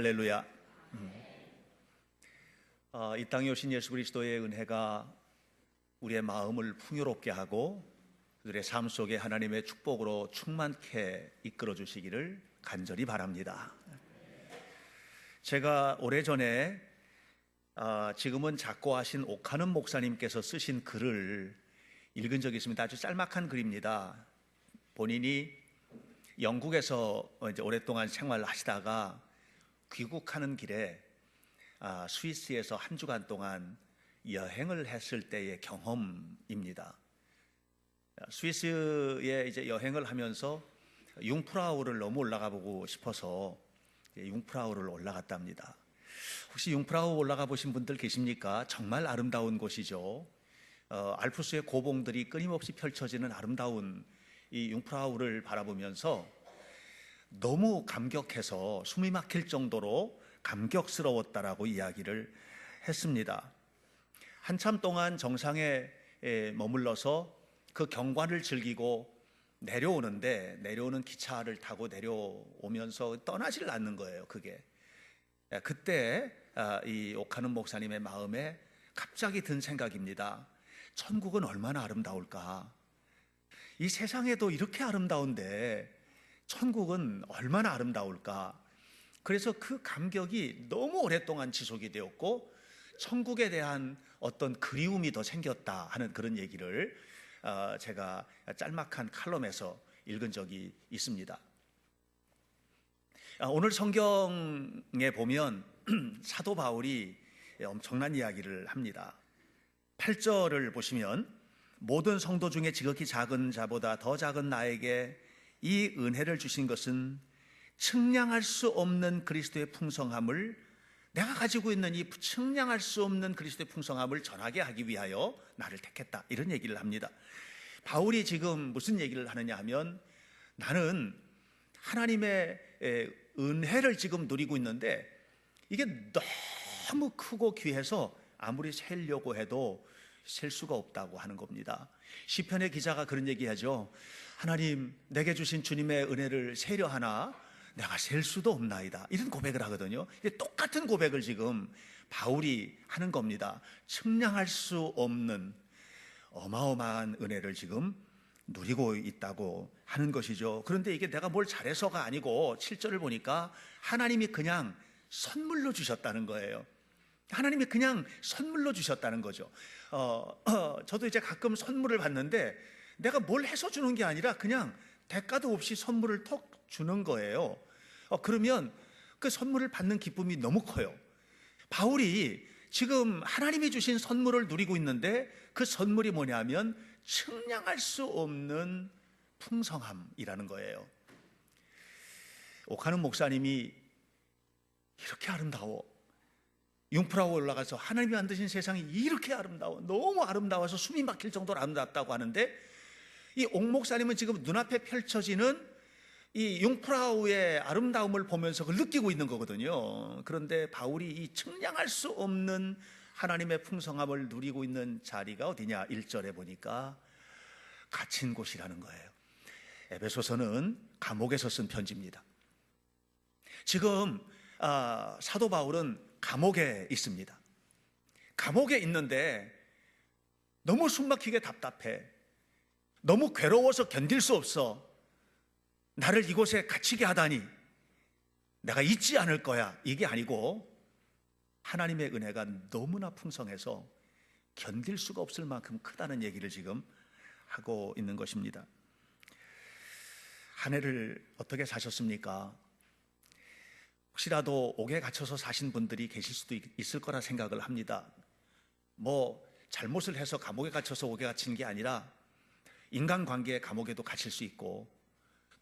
할렐루야. 이 땅에 오신 예수 그리스도의 은혜가 우리의 마음을 풍요롭게 하고 그들의 삶 속에 하나님의 축복으로 충만케 이끌어 주시기를 간절히 바랍니다. 제가 오래전에 지금은 작고하신 옥하는 목사님께서 쓰신 글을 읽은 적이 있습니다. 아주 짤막한 글입니다. 본인이 영국에서 이제 오랫동안 생활을 하시다가 귀국하는 길에 스위스에서 한 주간 동안 여행을 했을 때의 경험입니다. 스위스에 이제 여행을 하면서 융프라우를 너무 올라가 보고 싶어서 융프라우를 올라갔답니다. 혹시 융프라우 올라가 보신 분들 계십니까? 정말 아름다운 곳이죠. 알프스의 고봉들이 끊임없이 펼쳐지는 아름다운 이 융프라우를 바라보면서 너무 감격해서 숨이 막힐 정도로 감격스러웠다라고 이야기를 했습니다. 한참 동안 정상에 머물러서 그 경관을 즐기고 내려오는 기차를 타고 내려오면서 떠나질 않는 거예요. 그게 그때 이 옥하는 목사님의 마음에 갑자기 든 생각입니다. 천국은 얼마나 아름다울까? 이 세상에도 이렇게 아름다운데 천국은 얼마나 아름다울까? 그래서 그 감격이 너무 오랫동안 지속이 되었고 천국에 대한 어떤 그리움이 더 생겼다 하는 그런 얘기를 제가 짤막한 칼럼에서 읽은 적이 있습니다. 오늘 성경에 보면 사도 바울이 엄청난 이야기를 합니다. 8절을 보시면 모든 성도 중에 지극히 작은 자보다 더 작은 나에게 이 은혜를 주신 것은 측량할 수 없는 그리스도의 풍성함을 내가 가지고 있는 이 측량할 수 없는 그리스도의 풍성함을 전하게 하기 위하여 나를 택했다, 이런 얘기를 합니다. 바울이 지금 무슨 얘기를 하느냐 하면 나는 하나님의 은혜를 지금 누리고 있는데 이게 너무 크고 귀해서 아무리 세려고 해도 셀 수가 없다고 하는 겁니다. 시편의 기자가 그런 얘기하죠. 하나님, 내게 주신 주님의 은혜를 세려 하나 내가 셀 수도 없나이다, 이런 고백을 하거든요. 똑같은 고백을 지금 바울이 하는 겁니다. 측량할 수 없는 어마어마한 은혜를 지금 누리고 있다고 하는 것이죠. 그런데 이게 내가 뭘 잘해서가 아니고 7절을 보니까 하나님이 그냥 선물로 주셨다는 거예요. 하나님이 그냥 선물로 주셨다는 거죠. 저도 이제 가끔 선물을 받는데 내가 뭘 해서 주는 게 아니라 그냥 대가도 없이 선물을 톡 주는 거예요. 그러면 그 선물을 받는 기쁨이 너무 커요. 바울이 지금 하나님이 주신 선물을 누리고 있는데 그 선물이 뭐냐면 측량할 수 없는 풍성함이라는 거예요. 옥하는 목사님이 이렇게 아름다워, 융프라우 올라가서 하나님이 만드신 세상이 이렇게 아름다워, 너무 아름다워서 숨이 막힐 정도로 아름답다고 하는데 이 옥 목사님은 지금 눈앞에 펼쳐지는 이 융프라우의 아름다움을 보면서 그걸 느끼고 있는 거거든요. 그런데 바울이 이 측량할 수 없는 하나님의 풍성함을 누리고 있는 자리가 어디냐? 1절에 보니까 갇힌 곳이라는 거예요. 에베소서는 감옥에서 쓴 편지입니다. 지금 사도 바울은 감옥에 있습니다. 감옥에 있는데 너무 숨막히게 답답해, 너무 괴로워서 견딜 수 없어. 나를 이곳에 갇히게 하다니 내가 잊지 않을 거야, 이게 아니고 하나님의 은혜가 너무나 풍성해서 견딜 수가 없을 만큼 크다는 얘기를 지금 하고 있는 것입니다. 한 해를 어떻게 사셨습니까? 혹시라도 옥에 갇혀서 사신 분들이 계실 수도 있을 거라 생각을 합니다. 뭐 잘못을 해서 감옥에 갇혀서 옥에 갇힌 게 아니라 인간관계의 감옥에도 갇힐 수 있고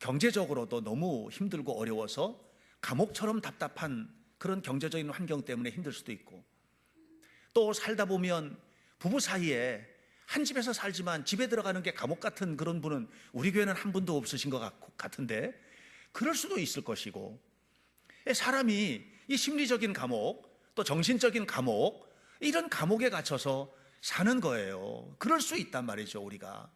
경제적으로도 너무 힘들고 어려워서 감옥처럼 답답한 그런 경제적인 환경 때문에 힘들 수도 있고, 또 살다 보면 부부 사이에 한 집에서 살지만 집에 들어가는 게 감옥 같은 그런 분은 우리 교회는 한 분도 없으신 것 같은데 그럴 수도 있을 것이고, 사람이 이 심리적인 감옥 또 정신적인 감옥, 이런 감옥에 갇혀서 사는 거예요. 그럴 수 있단 말이죠. 우리가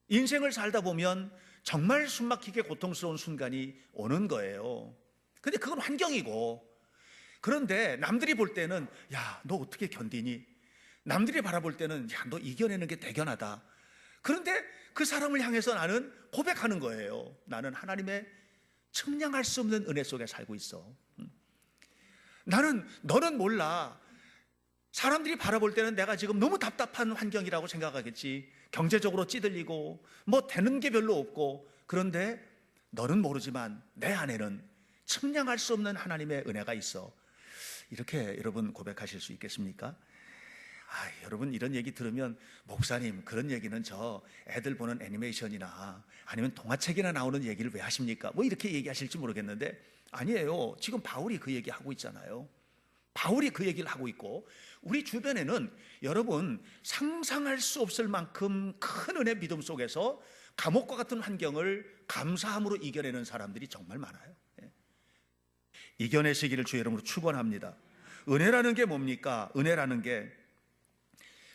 인생을 살다 보면 정말 숨막히게 고통스러운 순간이 오는 거예요. 근데 그건 환경이고, 그런데 남들이 볼 때는 야, 너 어떻게 견디니? 남들이 바라볼 때는 야, 너 이겨내는 게 대견하다. 그런데 그 사람을 향해서 나는 고백하는 거예요. 나는 하나님의 측량할 수 없는 은혜 속에 살고 있어. 너는 몰라. 사람들이 바라볼 때는 내가 지금 너무 답답한 환경이라고 생각하겠지. 경제적으로 찌들리고 뭐 되는 게 별로 없고, 그런데 너는 모르지만 내 안에는 측량할 수 없는 하나님의 은혜가 있어. 이렇게 여러분 고백하실 수 있겠습니까? 여러분 이런 얘기 들으면 목사님 그런 얘기는 저 애들 보는 애니메이션이나 아니면 동화책이나 나오는 얘기를 왜 하십니까? 뭐 이렇게 얘기하실지 모르겠는데, 아니에요. 지금 바울이 그 얘기하고 있잖아요. 바울이 그 얘기를 하고 있고, 우리 주변에는 여러분 상상할 수 없을 만큼 큰 은혜 믿음 속에서 감옥과 같은 환경을 감사함으로 이겨내는 사람들이 정말 많아요. 이겨내시기를 주의 이름으로 축원합니다. 은혜라는 게 뭡니까? 은혜라는 게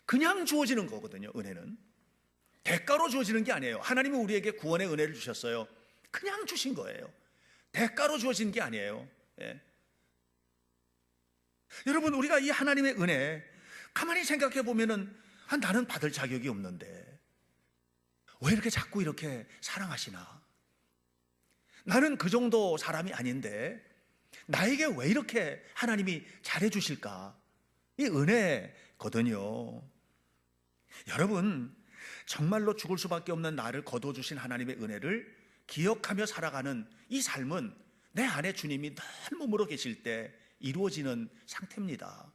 그냥 주어지는 거거든요. 은혜는 대가로 주어지는 게 아니에요. 하나님은 우리에게 구원의 은혜를 주셨어요. 그냥 주신 거예요. 대가로 주어진 게 아니에요. 여러분, 우리가 이 하나님의 은혜 가만히 생각해 보면은 나는 받을 자격이 없는데 왜 이렇게 자꾸 이렇게 사랑하시나? 나는 그 정도 사람이 아닌데 나에게 왜 이렇게 하나님이 잘해 주실까? 이 은혜거든요. 여러분, 정말로 죽을 수밖에 없는 나를 거둬주신 하나님의 은혜를 기억하며 살아가는 이 삶은 내 안에 주님이 늘 머물러 계실 때 이루어지는 상태입니다.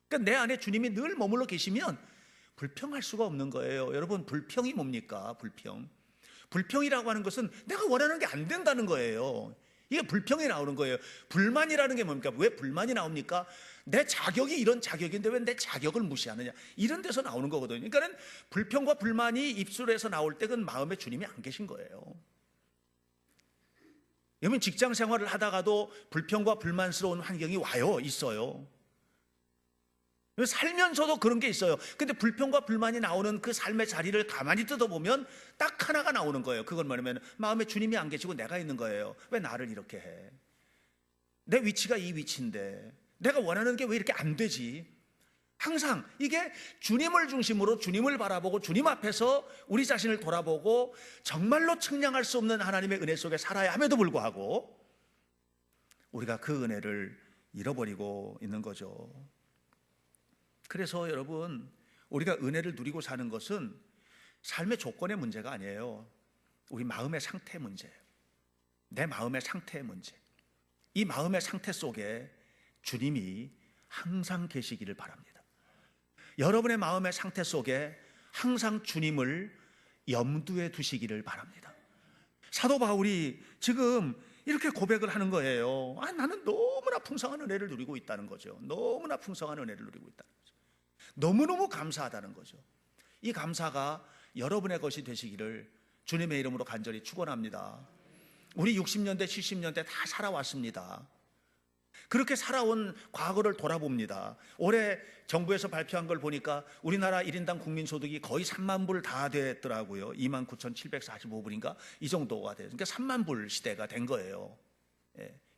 그러니까 내 안에 주님이 늘 머물러 계시면 불평할 수가 없는 거예요. 여러분, 불평이 뭡니까? 불평이라고 하는 것은 내가 원하는 게 안 된다는 거예요. 이게 불평이 나오는 거예요. 불만이라는 게 뭡니까? 왜 불만이 나옵니까? 내 자격이 이런 자격인데 왜 내 자격을 무시하느냐, 이런 데서 나오는 거거든요. 그러니까 불평과 불만이 입술에서 나올 때 그건 마음에 주님이 안 계신 거예요. 여러분, 직장 생활을 하다가도 불평과 불만스러운 환경이 있어요. 살면서도 그런 게 있어요. 근데 불평과 불만이 나오는 그 삶의 자리를 가만히 뜯어보면 딱 하나가 나오는 거예요. 그건 뭐냐면 마음에 주님이 안 계시고 내가 있는 거예요. 왜 나를 이렇게 해? 내 위치가 이 위치인데 내가 원하는 게 왜 이렇게 안 되지? 항상 이게 주님을 중심으로 주님을 바라보고 주님 앞에서 우리 자신을 돌아보고 정말로 측량할 수 없는 하나님의 은혜 속에 살아야 함에도 불구하고 우리가 그 은혜를 잃어버리고 있는 거죠. 그래서 여러분, 우리가 은혜를 누리고 사는 것은 삶의 조건의 문제가 아니에요. 우리 마음의 상태 문제예요. 내 마음의 상태의 문제. 이 마음의 상태 속에 주님이 항상 계시기를 바랍니다. 여러분의 마음의 상태 속에 항상 주님을 염두에 두시기를 바랍니다. 사도 바울이 지금 이렇게 고백을 하는 거예요. 나는 너무나 풍성한 은혜를 누리고 있다는 거죠. 너무나 풍성한 은혜를 누리고 있다는 거죠. 너무너무 감사하다는 거죠. 이 감사가 여러분의 것이 되시기를 주님의 이름으로 간절히 축원합니다. 우리 60년대 70년대 다 살아왔습니다. 그렇게 살아온 과거를 돌아봅니다. 올해 정부에서 발표한 걸 보니까 우리나라 1인당 국민소득이 거의 3만 불 다 됐더라고요. 29,745불인가 이 정도가 돼요. 그러니까 3만 불 시대가 된 거예요.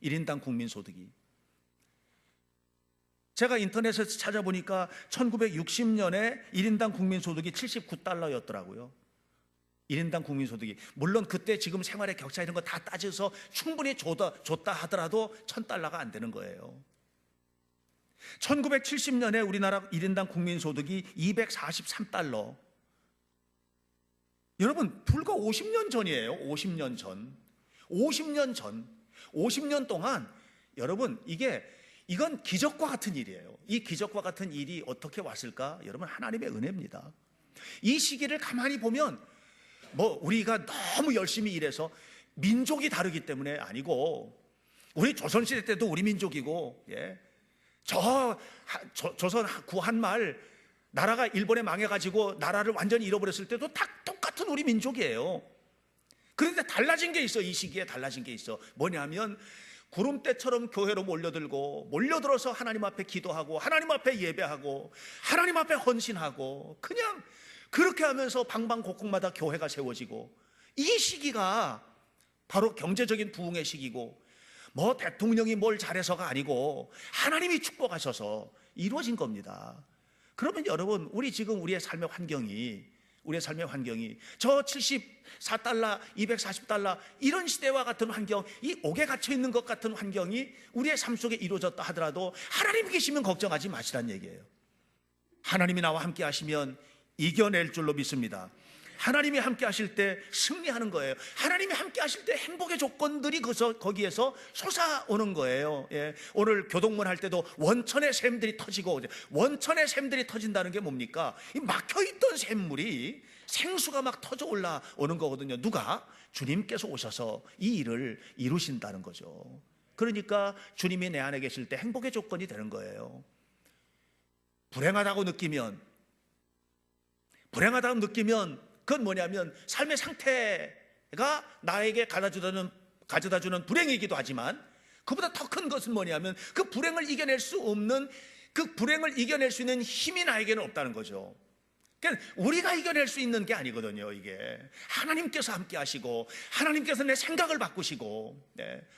1인당 국민소득이. 제가 인터넷에서 찾아보니까 1960년에 1인당 국민소득이 79달러였더라고요. 1인당 국민소득이. 물론 그때 지금 생활의 격차 이런 거 다 따져서 충분히 줬다 하더라도 1,000달러가 안 되는 거예요. 1970년에 우리나라 1인당 국민소득이 243달러. 여러분, 불과 50년 전이에요. 50년 전. 50년 동안 여러분, 이건 기적과 같은 일이에요. 이 기적과 같은 일이 어떻게 왔을까? 여러분, 하나님의 은혜입니다. 이 시기를 가만히 보면 우리가 너무 열심히 일해서 민족이 다르기 때문에 아니고, 우리 조선시대 때도 우리 민족이고, 조선 구한말 나라가 일본에 망해가지고 나라를 완전히 잃어버렸을 때도 다 똑같은 우리 민족이에요. 그런데 달라진 게 있어. 이 시기에 달라진 게 있어. 뭐냐면 구름대처럼 교회로 몰려들어서 하나님 앞에 기도하고 하나님 앞에 예배하고 하나님 앞에 헌신하고 그냥 그렇게 하면서 방방곡곡마다 교회가 세워지고, 이 시기가 바로 경제적인 부흥의 시기고 뭐 대통령이 뭘 잘해서가 아니고 하나님이 축복하셔서 이루어진 겁니다. 그러면 여러분, 우리 지금 우리의 삶의 환경이 저 74달러, 240달러 이런 시대와 같은 환경, 이 옥에 갇혀 있는 것 같은 환경이 우리의 삶 속에 이루어졌다 하더라도 하나님이 계시면 걱정하지 마시란 얘기예요. 하나님이 나와 함께 하시면 이겨낼 줄로 믿습니다. 하나님이 함께 하실 때 승리하는 거예요. 하나님이 함께 하실 때 행복의 조건들이 거기에서 솟아오는 거예요. 예. 오늘 교동문 할 때도 원천의 샘들이 터지고, 원천의 샘들이 터진다는 게 뭡니까? 이 막혀있던 샘물이 생수가 막 터져 올라오는 거거든요. 누가? 주님께서 오셔서 이 일을 이루신다는 거죠. 그러니까 주님이 내 안에 계실 때 행복의 조건이 되는 거예요. 불행하다고 느끼면 그건 뭐냐면 삶의 상태가 나에게 가져다 주는 불행이기도 하지만, 그보다 더 큰 것은 뭐냐면 그 불행을 이겨낼 수 있는 힘이 나에게는 없다는 거죠. 그러니까 우리가 이겨낼 수 있는 게 아니거든요. 이게 하나님께서 함께 하시고, 하나님께서 내 생각을 바꾸시고,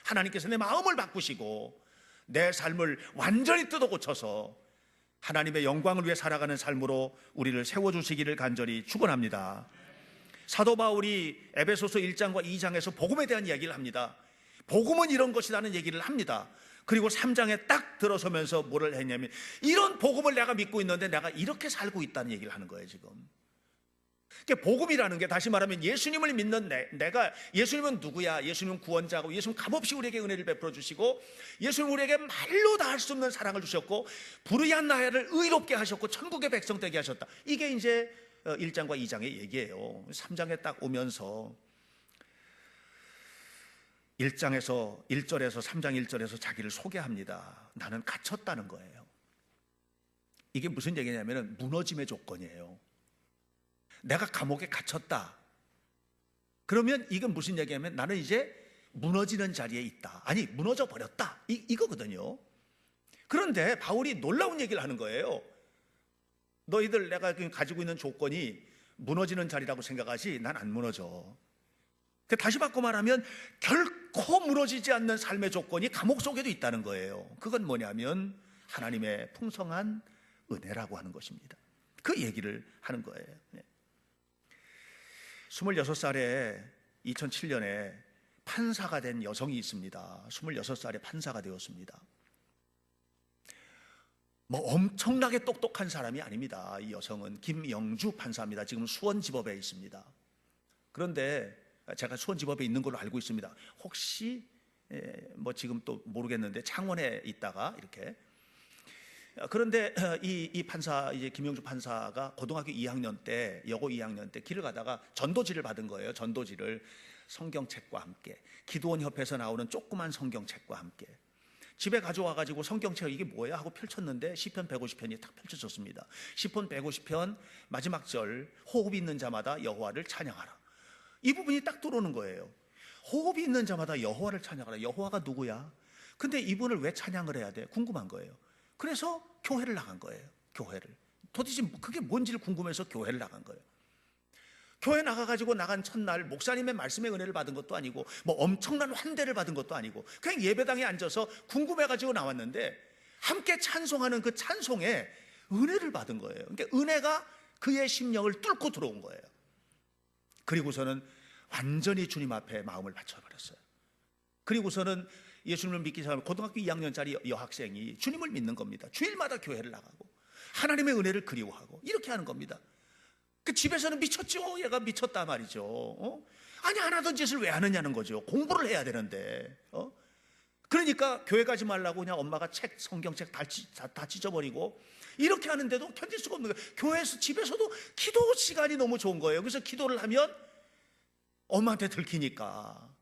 하나님께서 내 마음을 바꾸시고, 내 삶을 완전히 뜯어 고쳐서 하나님의 영광을 위해 살아가는 삶으로 우리를 세워주시기를 간절히 축원합니다. 사도 바울이 에베소서 1장과 2장에서 복음에 대한 이야기를 합니다. 복음은 이런 것이라는 얘기를 합니다. 그리고 3장에 딱 들어서면서 뭐를 했냐면, 이런 복음을 내가 믿고 있는데 내가 이렇게 살고 있다는 얘기를 하는 거예요. 지금 복음이라는 게, 다시 말하면 예수님을 믿는 내가, 예수님은 누구야? 예수님은 구원자고, 예수님은 값없이 우리에게 은혜를 베풀어 주시고, 예수님은 우리에게 말로 다 할 수 없는 사랑을 주셨고, 불의한 나를 의롭게 하셨고, 천국의 백성 되게 하셨다. 이게 이제 1장과 2장의 얘기예요. 3장에 딱 오면서 1장에서 1절에서 3장 1절에서 자기를 소개합니다. 나는 갇혔다는 거예요. 이게 무슨 얘기냐면 무너짐의 조건이에요. 내가 감옥에 갇혔다. 그러면 이건 무슨 얘기냐면 나는 이제 무너지는 자리에 있다. 아니, 무너져 버렸다. 이거거든요. 그런데 바울이 놀라운 얘기를 하는 거예요. 너희들 내가 가지고 있는 조건이 무너지는 자리라고 생각하지, 난 안 무너져. 다시 바꿔 말하면 결코 무너지지 않는 삶의 조건이 감옥 속에도 있다는 거예요. 그건 뭐냐면 하나님의 풍성한 은혜라고 하는 것입니다. 그 얘기를 하는 거예요. 26살에 2007년에 판사가 된 여성이 있습니다. 26살에 판사가 되었습니다. 뭐 엄청나게 똑똑한 사람이 아닙니다. 이 여성은 김영주 판사입니다. 지금 수원지법에 있습니다. 그런데 제가 수원지법에 있는 걸로 알고 있습니다. 혹시 뭐 지금 또 모르겠는데 창원에 있다가 이렇게, 그런데 이 판사, 이제 김영주 판사가 고등학교 2학년 때, 여고 2학년 때 길을 가다가 전도지를 받은 거예요. 전도지를 성경책과 함께, 기도원 협회에서 나오는 조그만 성경책과 함께 집에 가져와가지고 성경책을 이게 뭐야 하고 펼쳤는데 시편 150편이 딱 펼쳐졌습니다. 시편 150편 마지막 절, 호흡이 있는 자마다 여호와를 찬양하라. 이 부분이 딱 들어오는 거예요. 호흡이 있는 자마다 여호와를 찬양하라. 여호와가 누구야? 근데 이분을 왜 찬양을 해야 돼? 궁금한 거예요. 그래서 교회를 나간 거예요. 교회를. 도대체 그게 뭔지를 궁금해서 교회를 나간 거예요. 교회 나가가지고 나간 첫날 목사님의 말씀의 은혜를 받은 것도 아니고 뭐 엄청난 환대를 받은 것도 아니고 그냥 예배당에 앉아서 궁금해가지고 나왔는데, 함께 찬송하는 그 찬송에 은혜를 받은 거예요. 그러니까 은혜가 그의 심령을 뚫고 들어온 거예요. 그리고서는 완전히 주님 앞에 마음을 바쳐버렸어요. 그리고서는 예수님을 믿기 시작하면 고등학교 2학년짜리 여학생이 주님을 믿는 겁니다. 주일마다 교회를 나가고 하나님의 은혜를 그리워하고 이렇게 하는 겁니다. 그 집에서는 미쳤죠. 얘가 미쳤다 말이죠. 아니, 안 하던 짓을 왜 하느냐는 거죠. 공부를 해야 되는데. 그러니까 교회 가지 말라고 그냥 엄마가 성경책 다 찢어버리고 이렇게 하는데도 견딜 수가 없는 거예요. 교회에서, 집에서도 기도 시간이 너무 좋은 거예요. 그래서 기도를 하면 엄마한테 들키니까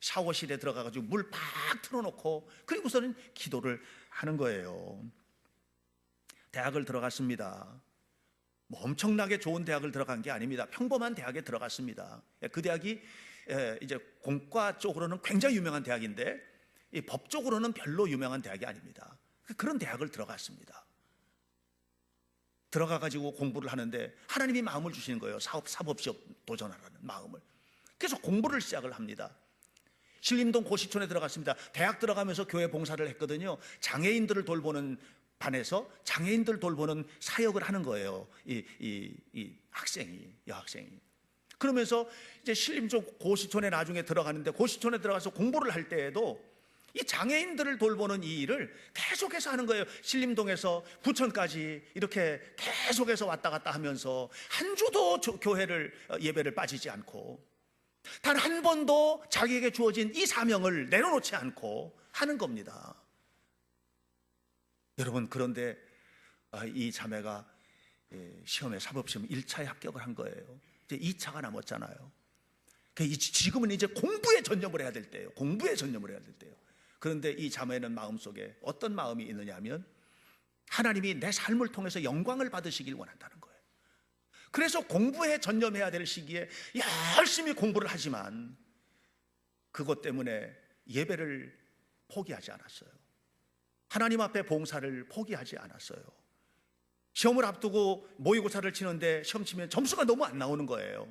샤워실에 들어가가지고 물 팍 틀어놓고 그리고서는 기도를 하는 거예요. 대학을 들어갔습니다. 뭐 엄청나게 좋은 대학을 들어간 게 아닙니다. 평범한 대학에 들어갔습니다. 그 대학이 이제 공과 쪽으로는 굉장히 유명한 대학인데 이 법 쪽으로는 별로 유명한 대학이 아닙니다. 그런 대학을 들어갔습니다. 들어가가지고 공부를 하는데 하나님이 마음을 주시는 거예요. 사법시험 도전하라는 마음을. 그래서 공부를 시작을 합니다. 신림동 고시촌에 들어갔습니다. 대학 들어가면서 교회 봉사를 했거든요. 장애인들을 돌보는 반에서 장애인들 돌보는 사역을 하는 거예요. 이 여학생이. 그러면서 이제 신림동 고시촌에 나중에 들어가는데, 고시촌에 들어가서 공부를 할 때에도 이 장애인들을 돌보는 이 일을 계속해서 하는 거예요. 신림동에서 부천까지 이렇게 계속해서 왔다 갔다 하면서 한 주도 교회를 예배를 빠지지 않고, 단 한 번도 자기에게 주어진 이 사명을 내려놓지 않고 하는 겁니다. 여러분, 그런데 이 자매가 사법시험 1차에 합격을 한 거예요. 이제 2차가 남았잖아요. 지금은 이제 공부에 전념을 해야 될 때예요. 공부에 전념을 해야 될 때예요. 그런데 이 자매는 마음속에 어떤 마음이 있느냐 하면, 하나님이 내 삶을 통해서 영광을 받으시길 원한다는 거예요. 그래서 공부에 전념해야 될 시기에 열심히 공부를 하지만 그것 때문에 예배를 포기하지 않았어요. 하나님 앞에 봉사를 포기하지 않았어요. 시험을 앞두고 모의고사를 치는데 시험 치면 점수가 너무 안 나오는 거예요.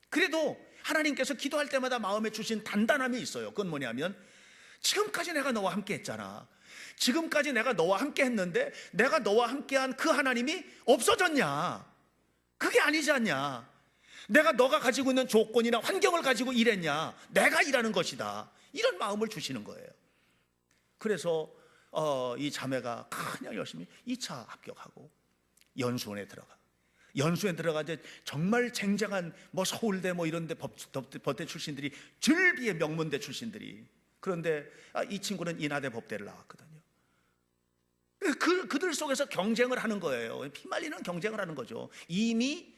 그래도 하나님께서 기도할 때마다 마음에 주신 단단함이 있어요. 그건 뭐냐면, 지금까지 내가 너와 함께 했잖아. 지금까지 내가 너와 함께 했는데 내가 너와 함께한 그 하나님이 없어졌냐? 그게 아니지 않냐? 내가 너가 가지고 있는 조건이나 환경을 가지고 일했냐? 내가 일하는 것이다. 이런 마음을 주시는 거예요. 그래서 이 자매가 그냥 열심히 2차 합격하고 연수원에 들어가 이제 정말 쟁쟁한 서울대 이런 데 법대 출신들이, 즐비의 명문대 출신들이. 그런데 이 친구는 인하대 법대를 나왔거든요. 그들 속에서 경쟁을 하는 거예요. 피말리는 경쟁을 하는 거죠. 이미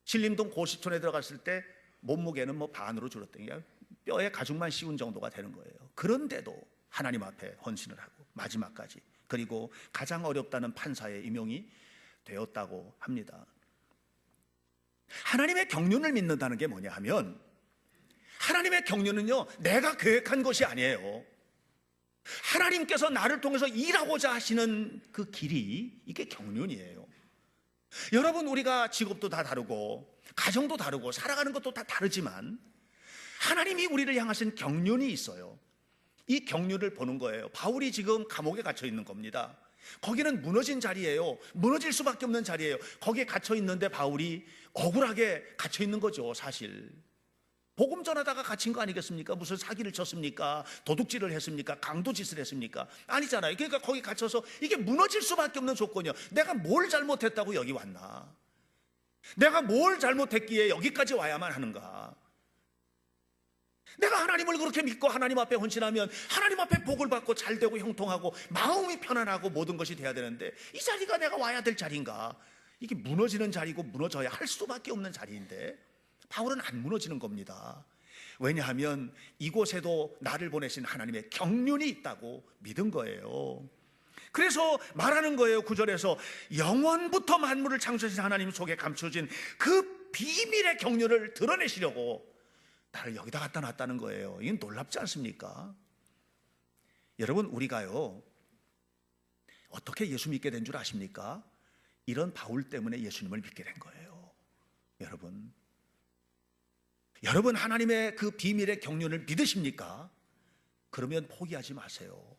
신림동 고시촌에 들어갔을 때 몸무게는 반으로 줄었던 게 뼈에 가죽만 씌운 정도가 되는 거예요. 그런데도 하나님 앞에 헌신을 하고 마지막까지, 그리고 가장 어렵다는 판사에 임용이 되었다고 합니다. 하나님의 경륜을 믿는다는 게 뭐냐 하면, 하나님의 경륜은요, 내가 계획한 것이 아니에요. 하나님께서 나를 통해서 일하고자 하시는 그 길이, 이게 경륜이에요. 여러분, 우리가 직업도 다 다르고 가정도 다르고 살아가는 것도 다 다르지만 하나님이 우리를 향하신 경륜이 있어요. 이 경륜을 보는 거예요. 바울이 지금 감옥에 갇혀 있는 겁니다. 거기는 무너진 자리예요. 무너질 수밖에 없는 자리예요. 거기에 갇혀 있는데 바울이 억울하게 갇혀 있는 거죠. 사실 복음 전하다가 갇힌 거 아니겠습니까? 무슨 사기를 쳤습니까? 도둑질을 했습니까? 강도짓을 했습니까? 아니잖아요. 그러니까 거기 갇혀서 이게 무너질 수밖에 없는 조건이요. 내가 뭘 잘못했다고 여기 왔나? 내가 뭘 잘못했기에 여기까지 와야만 하는가? 내가 하나님을 그렇게 믿고 하나님 앞에 헌신하면 하나님 앞에 복을 받고 잘되고 형통하고 마음이 편안하고 모든 것이 돼야 되는데, 이 자리가 내가 와야 될 자리인가? 이게 무너지는 자리고 무너져야 할 수밖에 없는 자리인데 바울은 안 무너지는 겁니다. 왜냐하면 이곳에도 나를 보내신 하나님의 경륜이 있다고 믿은 거예요. 그래서 말하는 거예요. 9절에서 영원부터 만물을 창조하신 하나님 속에 감춰진 그 비밀의 경륜을 드러내시려고 나를 여기다 갖다 놨다는 거예요. 이건 놀랍지 않습니까? 여러분, 우리가요 어떻게 예수 믿게 된 줄 아십니까? 이런 바울 때문에 예수님을 믿게 된 거예요. 여러분 하나님의 그 비밀의 경륜을 믿으십니까? 그러면 포기하지 마세요.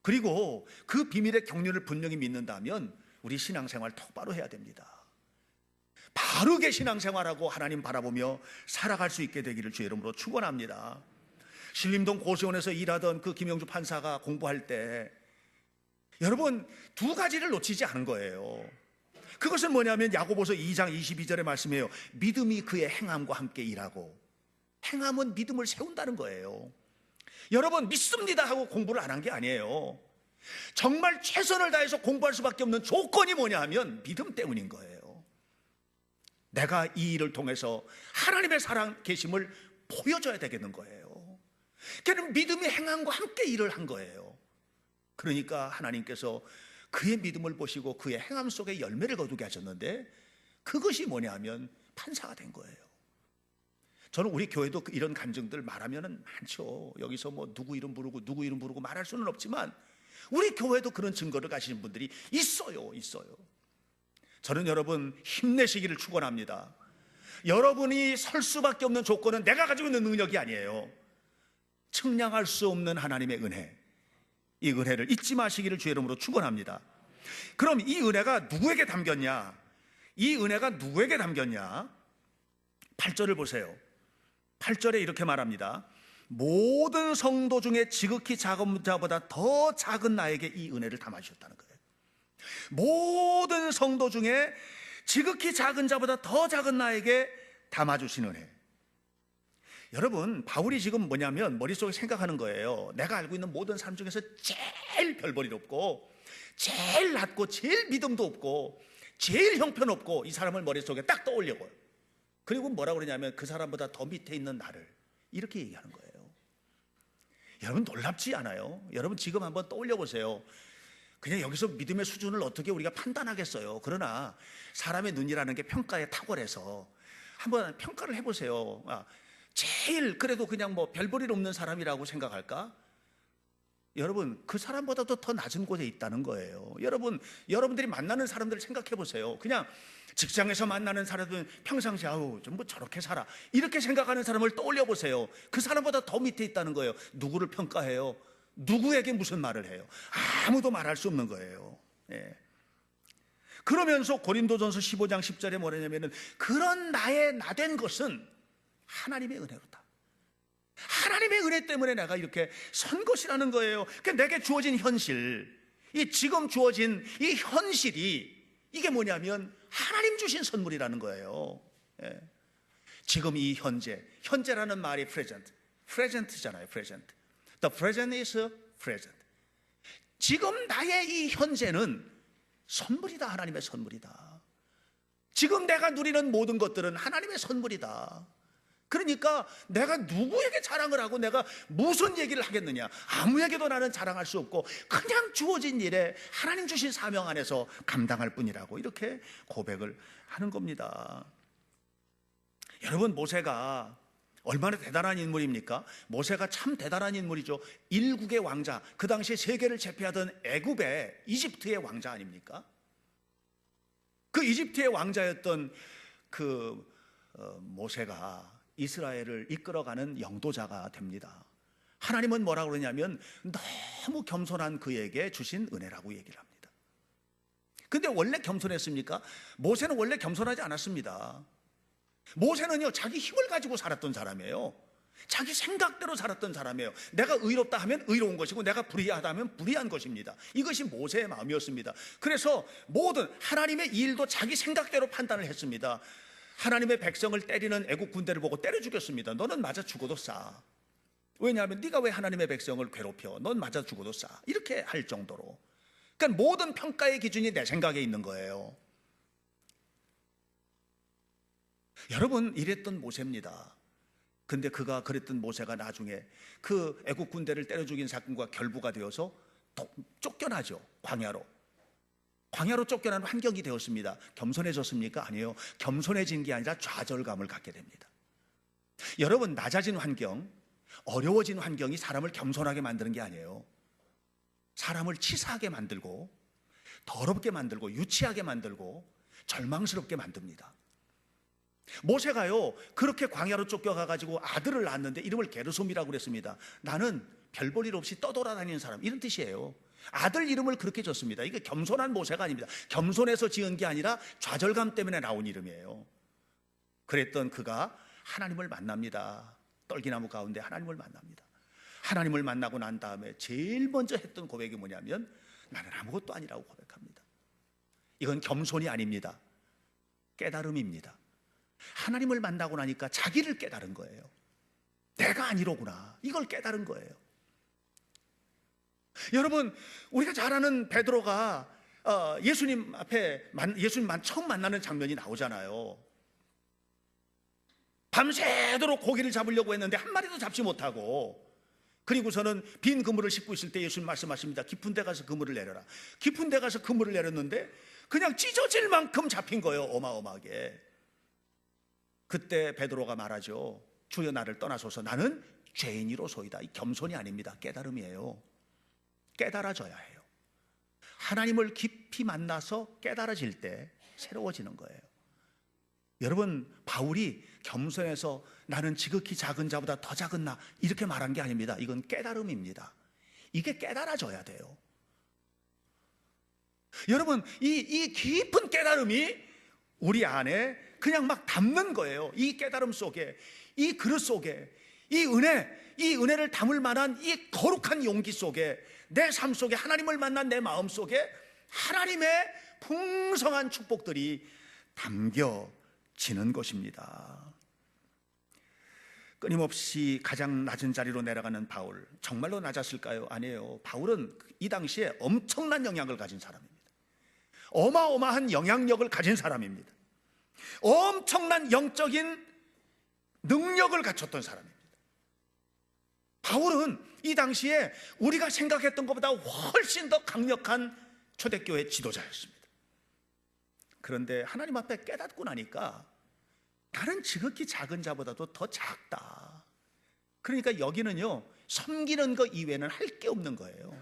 그리고 그 비밀의 경륜을 분명히 믿는다면 우리 신앙생활 똑바로 해야 됩니다. 바르게 신앙생활하고 하나님 바라보며 살아갈 수 있게 되기를 주의 이름으로 축원합니다. 신림동 고시원에서 일하던 그 김영주 판사가 공부할 때 여러분 두 가지를 놓치지 않은 거예요. 그것은 뭐냐면 야고보서 2장 22절의 말씀이에요. 믿음이 그의 행함과 함께 일하고. 행함은 믿음을 세운다는 거예요. 여러분, 믿습니다 하고 공부를 안 한 게 아니에요. 정말 최선을 다해서 공부할 수밖에 없는 조건이 뭐냐 하면 믿음 때문인 거예요. 내가 이 일을 통해서 하나님의 살아 계심을 보여줘야 되겠는 거예요. 걔는 믿음의 행함과 함께 일을 한 거예요. 그러니까 하나님께서 그의 믿음을 보시고 그의 행함 속에 열매를 거두게 하셨는데, 그것이 뭐냐 하면 판사가 된 거예요. 저는 우리 교회도 이런 간증들 말하면 많죠. 여기서 뭐 누구 이름 부르고 말할 수는 없지만 우리 교회도 그런 증거를 가지신 분들이 있어요. 저는 여러분 힘내시기를 축원합니다. 여러분이 설 수밖에 없는 조건은 내가 가지고 있는 능력이 아니에요. 측량할 수 없는 하나님의 은혜, 이 은혜를 잊지 마시기를 주의 이름으로 축원합니다. 그럼 이 은혜가 누구에게 담겼냐? 이 은혜가 누구에게 담겼냐? 8절을 보세요. 8절에 이렇게 말합니다. 모든 성도 중에 지극히 작은 자보다 더 작은 나에게 이 은혜를 담아주셨다는 거예요. 모든 성도 중에 지극히 작은 자보다 더 작은 나에게 담아주신 은혜. 여러분, 바울이 지금 뭐냐면 머릿속에 생각하는 거예요. 내가 알고 있는 모든 사람 중에서 제일 별볼일 없고, 제일 낮고, 제일 믿음도 없고, 제일 형편없고, 이 사람을 머릿속에 딱 떠올려고요. 그리고 뭐라고 그러냐면 그 사람보다 더 밑에 있는 나를 이렇게 얘기하는 거예요. 여러분, 놀랍지 않아요? 여러분, 지금 한번 떠올려 보세요. 그냥 여기서 믿음의 수준을 어떻게 우리가 판단하겠어요? 그러나 사람의 눈이라는 게 평가에 탁월해서 한번 평가를 해보세요. 제일 그래도 그냥 뭐 별볼일 없는 사람이라고 생각할까? 여러분, 그 사람보다도 더 낮은 곳에 있다는 거예요. 여러분들이 만나는 사람들을 생각해 보세요. 그냥 직장에서 만나는 사람들은 평상시에 아우 좀 뭐 저렇게 살아 이렇게 생각하는 사람을 떠올려 보세요. 그 사람보다 더 밑에 있다는 거예요. 누구를 평가해요? 누구에게 무슨 말을 해요? 아무도 말할 수 없는 거예요. 예. 그러면서 고린도전서 15장 10절에 뭐냐면은 그런 나의 나된 것은 하나님의 은혜로다. 하나님의 은혜 때문에 내가 이렇게 선 것이라는 거예요. 그러니까 내게 주어진 현실, 이 지금 주어진 이 현실이 이게 뭐냐면 하나님 주신 선물이라는 거예요. 예. 지금 이 현재라는 말이 present잖아요. present. The present is present. 지금 나의 이 현재는 선물이다. 하나님의 선물이다. 지금 내가 누리는 모든 것들은 하나님의 선물이다. 그러니까 내가 누구에게 자랑을 하고 내가 무슨 얘기를 하겠느냐? 아무에게도 나는 자랑할 수 없고 그냥 주어진 일에 하나님 주신 사명 안에서 감당할 뿐이라고 이렇게 고백을 하는 겁니다. 여러분, 모세가 얼마나 대단한 인물입니까? 모세가 참 대단한 인물이죠. 일국의 왕자, 그 당시에 세계를 제패하던 애굽의 이집트의 왕자 아닙니까? 그 이집트의 왕자였던 그 모세가 이스라엘을 이끌어가는 영도자가 됩니다. 하나님은 뭐라고 그러냐면 너무 겸손한 그에게 주신 은혜라고 얘기를 합니다. 근데 원래 겸손했습니까? 모세는 원래 겸손하지 않았습니다. 모세는요, 자기 힘을 가지고 살았던 사람이에요. 자기 생각대로 살았던 사람이에요. 내가 의롭다 하면 의로운 것이고 내가 불의하다 하면 불의한 것입니다. 이것이 모세의 마음이었습니다. 그래서 모든 하나님의 일도 자기 생각대로 판단을 했습니다. 하나님의 백성을 때리는 애국 군대를 보고 때려 죽였습니다. 너는 맞아 죽어도 싸. 왜냐하면 네가 왜 하나님의 백성을 괴롭혀? 넌 맞아 죽어도 싸. 이렇게 할 정도로. 그러니까 모든 평가의 기준이 내 생각에 있는 거예요. 여러분, 이랬던 모세입니다. 근데 그가 그랬던 모세가 나중에 그 애국 군대를 때려 죽인 사건과 결부가 되어서 쫓겨나죠. 광야로 쫓겨나는 환경이 되었습니다. 겸손해졌습니까? 아니에요. 겸손해진 게 아니라 좌절감을 갖게 됩니다. 여러분, 낮아진 환경, 어려워진 환경이 사람을 겸손하게 만드는 게 아니에요. 사람을 치사하게 만들고 더럽게 만들고 유치하게 만들고 절망스럽게 만듭니다. 모세가요, 그렇게 광야로 쫓겨가가지고 아들을 낳았는데 이름을 게르솜이라고 그랬습니다. 나는 별 볼 일 없이 떠돌아다니는 사람, 이런 뜻이에요. 아들 이름을 그렇게 줬습니다. 이게 겸손한 모세가 아닙니다. 겸손해서 지은 게 아니라 좌절감 때문에 나온 이름이에요. 그랬던 그가 하나님을 만납니다. 떨기나무 가운데 하나님을 만납니다. 하나님을 만나고 난 다음에 제일 먼저 했던 고백이 뭐냐면 나는 아무것도 아니라고 고백합니다. 이건 겸손이 아닙니다. 깨달음입니다. 하나님을 만나고 나니까 자기를 깨달은 거예요. 내가 아니로구나. 이걸 깨달은 거예요. 여러분, 우리가 잘 아는 베드로가 예수님 앞에 예수님 처음 만나는 장면이 나오잖아요. 밤새도록 고기를 잡으려고 했는데 한 마리도 잡지 못하고, 그리고서는 빈 그물을 싣고 있을 때 예수님 말씀하십니다. 깊은 데 가서 그물을 내려라. 깊은 데 가서 그물을 내렸는데 그냥 찢어질 만큼 잡힌 거예요. 어마어마하게. 그때 베드로가 말하죠. 주여 나를 떠나소서. 나는 죄인이로소이다. 이 겸손이 아닙니다. 깨달음이에요. 깨달아져야 해요. 하나님을 깊이 만나서 깨달아질 때 새로워지는 거예요. 여러분, 바울이 겸손해서 나는 지극히 작은 자보다 더 작은 나 이렇게 말한 게 아닙니다. 이건 깨달음입니다. 이게 깨달아져야 돼요. 여러분, 이 깊은 깨달음이 우리 안에 그냥 막 담는 거예요. 이 깨달음 속에, 이 그릇 속에, 이 은혜를 담을 만한 이 거룩한 용기 속에, 내 삶 속에, 하나님을 만난 내 마음 속에 하나님의 풍성한 축복들이 담겨지는 것입니다. 끊임없이 가장 낮은 자리로 내려가는 바울, 정말로 낮았을까요? 아니에요. 바울은 이 당시에 엄청난 영향을 가진 사람입니다. 어마어마한 영향력을 가진 사람입니다. 엄청난 영적인 능력을 갖췄던 사람입니다. 바울은 이 당시에 우리가 생각했던 것보다 훨씬 더 강력한 초대교회 지도자였습니다. 그런데 하나님 앞에 깨닫고 나니까 나는 지극히 작은 자보다도 더 작다. 그러니까 여기는요, 섬기는 것 이외에는 할 게 없는 거예요.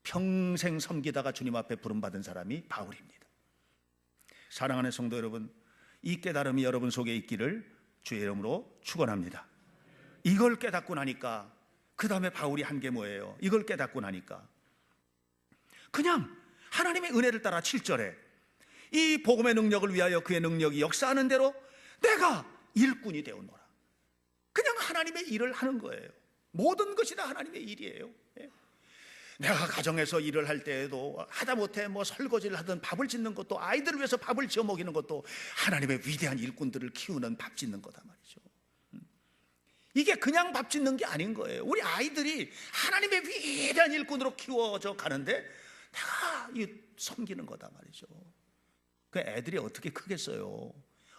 평생 섬기다가 주님 앞에 부름받은 사람이 바울입니다. 사랑하는 성도 여러분, 이 깨달음이 여러분 속에 있기를 주의 이름으로 축원합니다. 이걸 깨닫고 나니까 그 다음에 바울이 한 게 뭐예요? 이걸 깨닫고 나니까 그냥 하나님의 은혜를 따라 7절에 이 복음의 능력을 위하여 그의 능력이 역사하는 대로 내가 일꾼이 되었노라. 그냥 하나님의 일을 하는 거예요. 모든 것이 다 하나님의 일이에요. 내가 가정에서 일을 할 때에도 하다못해 뭐 설거지를 하든 밥을 짓는 것도, 아이들을 위해서 밥을 지어 먹이는 것도 하나님의 위대한 일꾼들을 키우는 밥 짓는 거다 말이죠. 이게 그냥 밥 짓는 게 아닌 거예요. 우리 아이들이 하나님의 위대한 일꾼으로 키워져 가는데 내가 섬기는 거다 말이죠. 그 애들이 어떻게 크겠어요?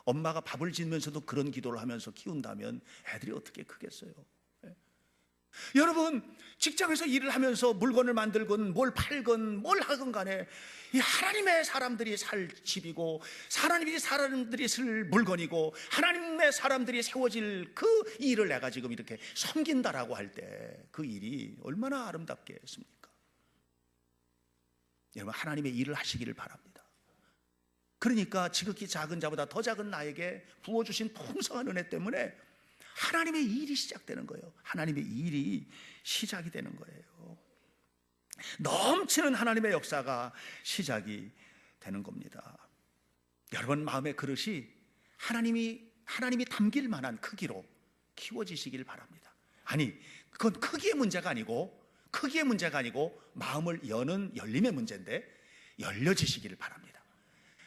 엄마가 밥을 짓면서도 그런 기도를 하면서 키운다면 애들이 어떻게 크겠어요? 여러분, 직장에서 일을 하면서 물건을 만들건 뭘 팔건 뭘 하건 간에 이 하나님의 사람들이 살 집이고, 하나님의 사람들이 쓸 물건이고, 하나님의 사람들이 세워질 그 일을 내가 지금 이렇게 섬긴다라고 할 때 그 일이 얼마나 아름답겠습니까? 여러분, 하나님의 일을 하시기를 바랍니다. 그러니까 지극히 작은 자보다 더 작은 나에게 부어주신 풍성한 은혜 때문에 하나님의 일이 시작되는 거예요. 하나님의 일이 시작이 되는 거예요. 넘치는 하나님의 역사가 시작이 되는 겁니다. 여러분, 마음의 그릇이 하나님이 담길 만한 크기로 키워지시길 바랍니다. 아니, 그건 크기의 문제가 아니고 마음을 여는 열림의 문제인데 열려지시기를 바랍니다.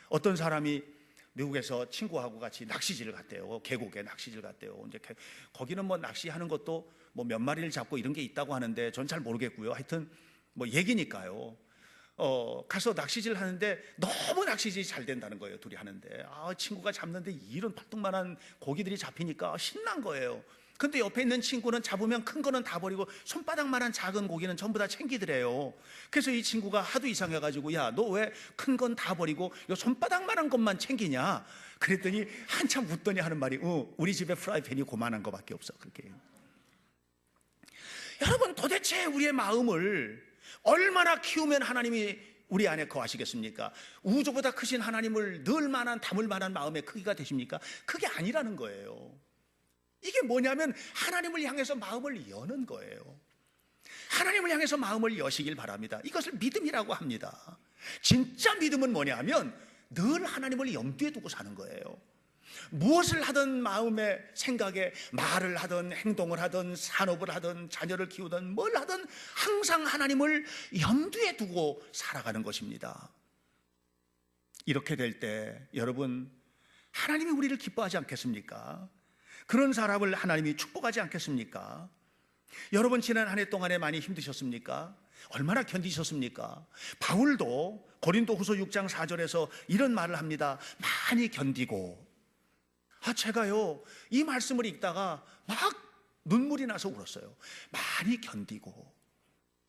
어떤 사람이 미국에서 친구하고 같이 낚시질을 갔대요. 계곡에 낚시질 갔대요. 이제 거기는 뭐 낚시하는 것도 뭐 몇 마리를 잡고 이런 게 있다고 하는데 전 잘 모르겠고요. 하여튼 뭐 얘기니까요. 가서 낚시질 하는데 너무 낚시질이 잘 된다는 거예요. 둘이 하는데 친구가 잡는데 이런 팔뚝만한 고기들이 잡히니까 신난 거예요. 근데 옆에 있는 친구는 잡으면 큰 거는 다 버리고 손바닥만한 작은 고기는 전부 다 챙기더래요. 그래서 이 친구가 하도 이상해가지고, 야, 너 왜 큰 건 다 버리고 요 손바닥만한 것만 챙기냐? 그랬더니 한참 웃더니 하는 말이, 우리 집에 프라이팬이 고만한 거밖에 없어. 그렇게. 여러분, 도대체 우리의 마음을 얼마나 키우면 하나님이 우리 안에 거하시겠습니까? 우주보다 크신 하나님을 담을 만한 마음의 크기가 되십니까? 그게 아니라는 거예요. 이게 뭐냐면 하나님을 향해서 마음을 여는 거예요. 하나님을 향해서 마음을 여시길 바랍니다. 이것을 믿음이라고 합니다. 진짜 믿음은 뭐냐면 늘 하나님을 염두에 두고 사는 거예요. 무엇을 하든 마음의 생각에, 말을 하든 행동을 하든 산업을 하든 자녀를 키우든 뭘 하든 항상 하나님을 염두에 두고 살아가는 것입니다. 이렇게 될 때 여러분, 하나님이 우리를 기뻐하지 않겠습니까? 그런 사람을 하나님이 축복하지 않겠습니까? 여러분, 지난 한 해 동안에 많이 힘드셨습니까? 얼마나 견디셨습니까? 바울도 고린도후서 6장 4절에서 이런 말을 합니다. 많이 견디고. 제가요, 이 말씀을 읽다가 막 눈물이 나서 울었어요. 많이 견디고.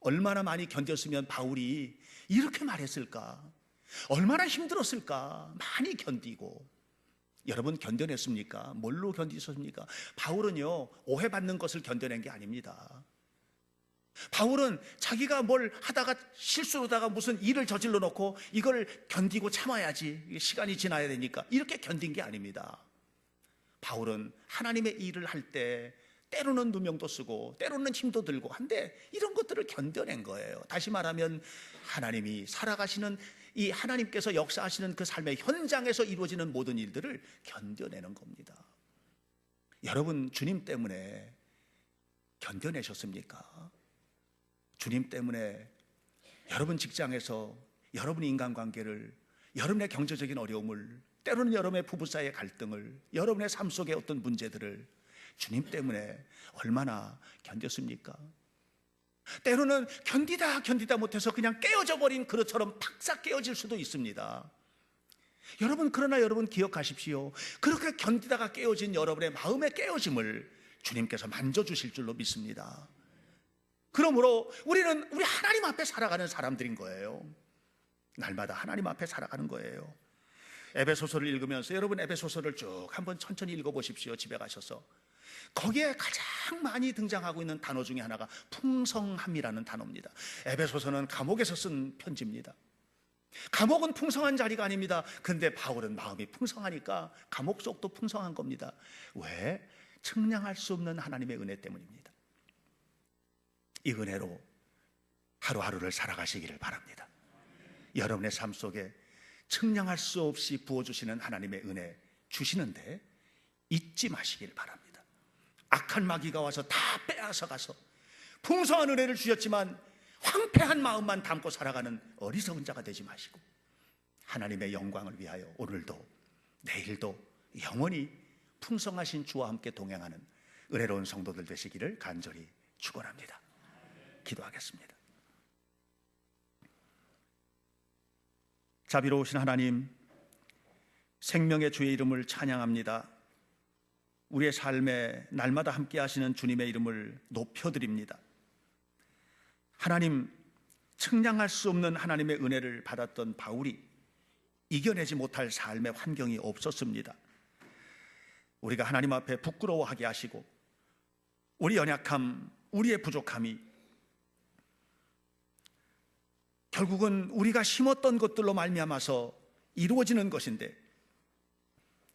얼마나 많이 견뎠으면 바울이 이렇게 말했을까? 얼마나 힘들었을까? 많이 견디고. 여러분, 견뎌냈습니까? 뭘로 견디셨습니까? 바울은요, 오해받는 것을 견뎌낸 게 아닙니다. 바울은 자기가 뭘 하다가 실수로다가 무슨 일을 저질러 놓고 이걸 견디고 참아야지, 시간이 지나야 되니까 이렇게 견딘 게 아닙니다. 바울은 하나님의 일을 할 때 때로는 누명도 쓰고 때로는 힘도 들고 한데 이런 것들을 견뎌낸 거예요. 다시 말하면 하나님이 살아가시는, 이 하나님께서 역사하시는 그 삶의 현장에서 이루어지는 모든 일들을 견뎌내는 겁니다. 여러분, 주님 때문에 견뎌내셨습니까? 주님 때문에 여러분 직장에서 여러분의 인간관계를, 여러분의 경제적인 어려움을, 때로는 여러분의 부부 사이의 갈등을, 여러분의 삶 속의 어떤 문제들을 주님 때문에 얼마나 견뎠습니까? 때로는 견디다 못해서 그냥 깨어져 버린 그릇처럼 팍싹 깨어질 수도 있습니다. 여러분, 그러나 여러분 기억하십시오. 그렇게 견디다가 깨어진 여러분의 마음의 깨어짐을 주님께서 만져주실 줄로 믿습니다. 그러므로 우리는 우리 하나님 앞에 살아가는 사람들인 거예요. 날마다 하나님 앞에 살아가는 거예요. 에베소서를 읽으면서 여러분 에베소서를 쭉 한번 천천히 읽어보십시오. 집에 가셔서. 거기에 가장 많이 등장하고 있는 단어 중에 하나가 풍성함이라는 단어입니다. 에베소서는 감옥에서 쓴 편지입니다. 감옥은 풍성한 자리가 아닙니다. 근데 바울은 마음이 풍성하니까 감옥 속도 풍성한 겁니다. 왜? 측량할 수 없는 하나님의 은혜 때문입니다. 이 은혜로 하루하루를 살아가시기를 바랍니다. 여러분의 삶 속에 측량할 수 없이 부어주시는 하나님의 은혜 주시는데 잊지 마시길 바랍니다. 악한 마귀가 와서 다 빼앗아 가서 풍성한 은혜를 주셨지만 황폐한 마음만 담고 살아가는 어리석은 자가 되지 마시고 하나님의 영광을 위하여 오늘도 내일도 영원히 풍성하신 주와 함께 동행하는 은혜로운 성도들 되시기를 간절히 축원합니다. 기도하겠습니다. 자비로우신 하나님, 생명의 주의 이름을 찬양합니다. 우리의 삶에 날마다 함께 하시는 주님의 이름을 높여드립니다. 하나님, 측량할 수 없는 하나님의 은혜를 받았던 바울이 이겨내지 못할 삶의 환경이 없었습니다. 우리가 하나님 앞에 부끄러워하게 하시고 우리 연약함, 우리의 부족함이 결국은 우리가 심었던 것들로 말미암아서 이루어지는 것인데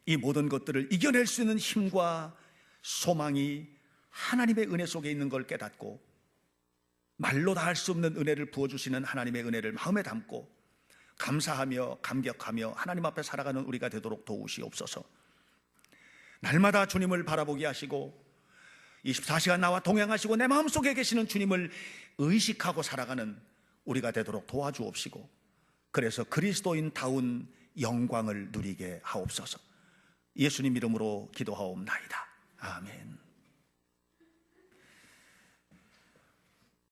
이 모든 것들을 이겨낼 수 있는 힘과 소망이 하나님의 은혜 속에 있는 걸 깨닫고 말로 다 할 수 없는 은혜를 부어주시는 하나님의 은혜를 마음에 담고 감사하며 감격하며 하나님 앞에 살아가는 우리가 되도록 도우시옵소서. 날마다 주님을 바라보게 하시고 24시간 나와 동행하시고 내 마음속에 계시는 주님을 의식하고 살아가는 우리가 되도록 도와주옵시고 그래서 그리스도인다운 영광을 누리게 하옵소서. 예수님 이름으로 기도하옵나이다. 아멘.